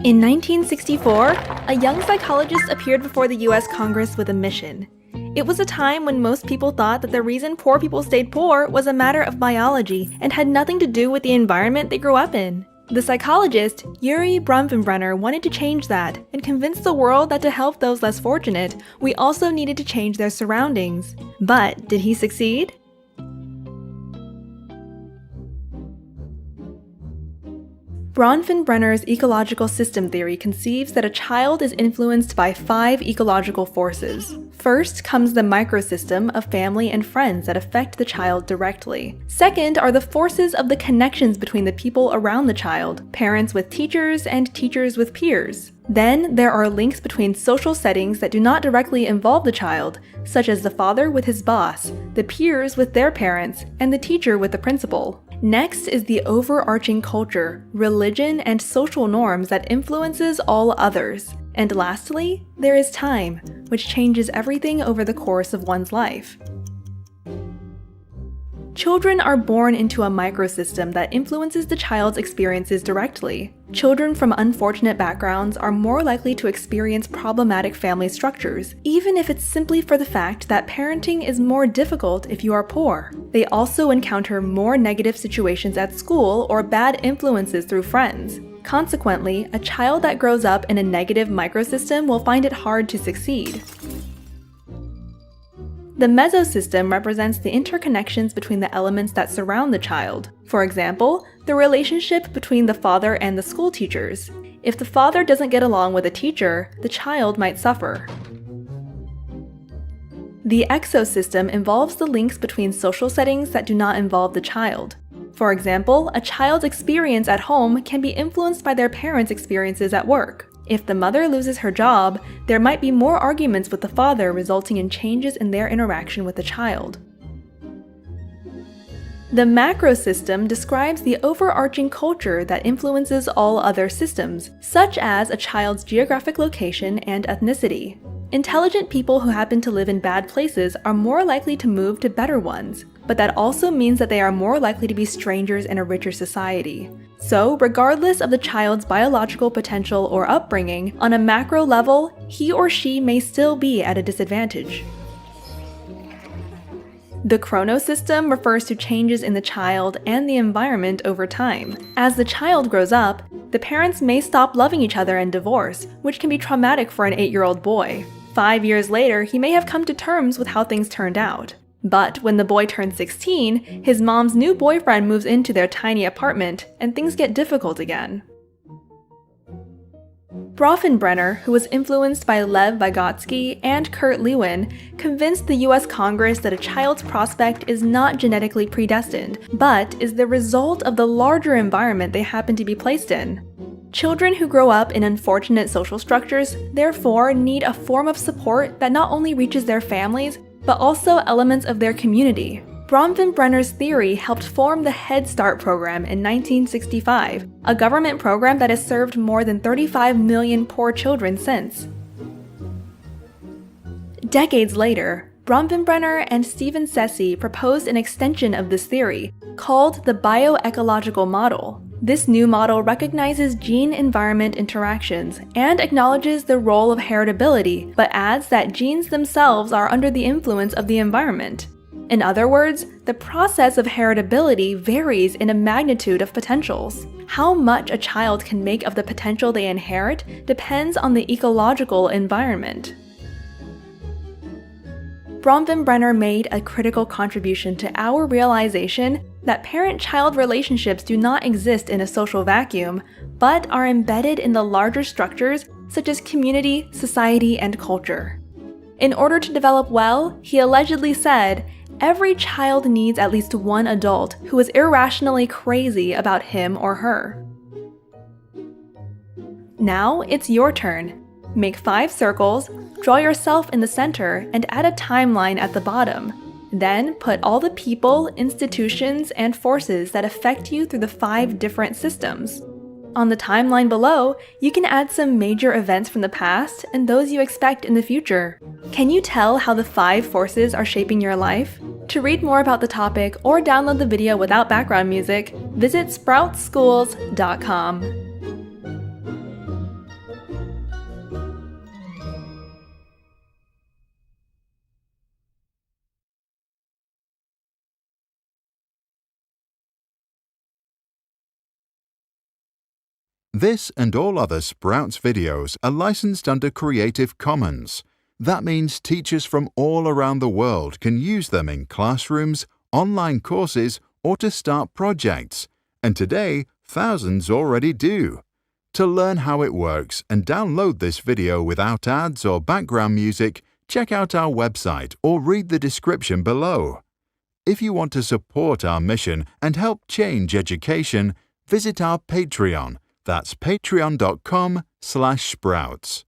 In 1964, a young psychologist appeared before the US Congress with a mission. It was a time when most people thought that the reason poor people stayed poor was a matter of biology and had nothing to do with the environment they grew up in. The psychologist, Urie Bronfenbrenner, wanted to change that and convince the world that to help those less fortunate, we also needed to change their surroundings. But did he succeed? Bronfenbrenner's Ecological System Theory conceives that a child is influenced by 5 ecological forces. First comes the microsystem of family and friends that affect the child directly. Second are the forces of the connections between the people around the child, parents with teachers and teachers with peers. Then there are links between social settings that do not directly involve the child, such as the father with his boss, the peers with their parents, and the teacher with the principal. Next is the overarching culture, religion, and social norms that influences all others. And lastly, there is time, which changes everything over the course of one's life. Children are born into a microsystem that influences the child's experiences directly. Children from unfortunate backgrounds are more likely to experience problematic family structures, even if it's simply for the fact that parenting is more difficult if you are poor. They also encounter more negative situations at school or bad influences through friends. Consequently, a child that grows up in a negative microsystem will find it hard to succeed. The mesosystem represents the interconnections between the elements that surround the child. For example, the relationship between the father and the school teachers. If the father doesn't get along with a teacher, the child might suffer. The exosystem involves the links between social settings that do not involve the child. For example, a child's experience at home can be influenced by their parents' experiences at work. If the mother loses her job, there might be more arguments with the father, resulting in changes in their interaction with the child. The macrosystem describes the overarching culture that influences all other systems, such as a child's geographic location and ethnicity. Intelligent people who happen to live in bad places are more likely to move to better ones, but that also means that they are more likely to be strangers in a richer society. So, regardless of the child's biological potential or upbringing, on a macro level, he or she may still be at a disadvantage. The chronosystem refers to changes in the child and the environment over time. As the child grows up, the parents may stop loving each other and divorce, which can be traumatic for an 8-year-old boy. 5 years later, he may have come to terms with how things turned out. But when the boy turns 16, his mom's new boyfriend moves into their tiny apartment, and things get difficult again. Bronfenbrenner, who was influenced by Lev Vygotsky and Kurt Lewin, convinced the US Congress that a child's prospect is not genetically predestined, but is the result of the larger environment they happen to be placed in. Children who grow up in unfortunate social structures, therefore, need a form of support that not only reaches their families, but also elements of their community. Bronfenbrenner's theory helped form the Head Start program in 1965, a government program that has served more than 35 million poor children since. Decades later, Bronfenbrenner and Stephen Sessi proposed an extension of this theory, called the BIOECOLOGICAL model. This new model recognizes gene-environment interactions and acknowledges the role of heritability, but adds that genes themselves are under the influence of the environment. In other words, the process of heritability varies in a magnitude of potentials. How much a child can make of the potential they inherit depends on the ecological environment. Bronfenbrenner made a critical contribution to our realization that parent-child relationships do not exist in a social vacuum, but are embedded in the larger structures such as community, society, and culture. In order to develop well, he allegedly said, every child needs at least one adult who is irrationally crazy about him or her. Now it's your turn. Make 5 circles, draw yourself in the center, and add a timeline at the bottom. Then put all the people, institutions, and forces that affect you through the 5 different systems. On the timeline below, you can add some major events from the past and those you expect in the future. Can you tell how the 5 forces are shaping your life? To read more about the topic or download the video without background music, visit sproutsschools.com. This and all other Sprouts videos are licensed under Creative Commons. That means teachers from all around the world can use them in classrooms, online courses, or to start projects. And today, thousands already do. To learn how it works and download this video without ads or background music, check out our website or read the description below. If you want to support our mission and help change education, visit our Patreon. That's patreon.com/sprouts.